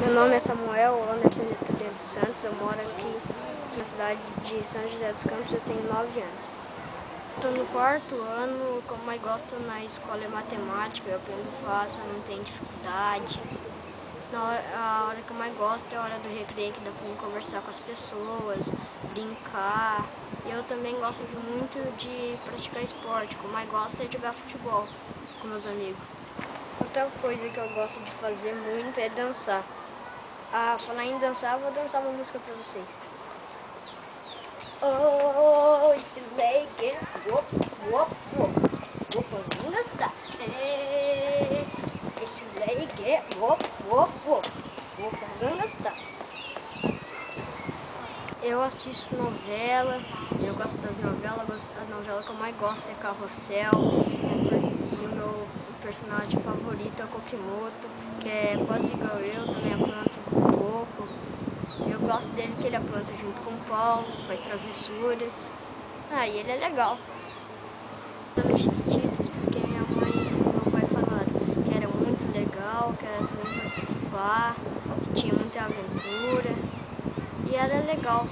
Meu nome é Samuel Anderson de Santos, eu moro aqui na cidade de São José dos Campos, eu tenho 9 anos. Estou no quarto ano, o que eu mais gosto na escola é matemática, eu aprendo fácil, não tenho dificuldade. A hora que eu mais gosto é a hora do recreio, que dá para conversar com as pessoas, brincar. Eu também gosto muito de praticar esporte, o que eu mais gosto é de jogar futebol com meus amigos. Outra coisa que eu gosto de fazer muito é dançar. Falar em dançar, eu vou dançar uma música pra vocês. Oh, it's like whoop, whoop, whoop. Whoop, Gangnam Style. It's like whoop, whoop, whoop. Whoop, Gangnam Style. Eu assisto novela, eu gosto das novelas, a novela que eu mais gosto é Carrossel, e o meu personagem favorito é o Kokimoto, que é quase igual eu, também apronta um pouco. Eu gosto dele que ele apronta junto com o Paulo, faz travessuras. E ele é legal. Eu no Chiquititas porque minha mãe e meu pai falaram que era muito legal, que era pra eu participar, que tinha muita aventura e era legal.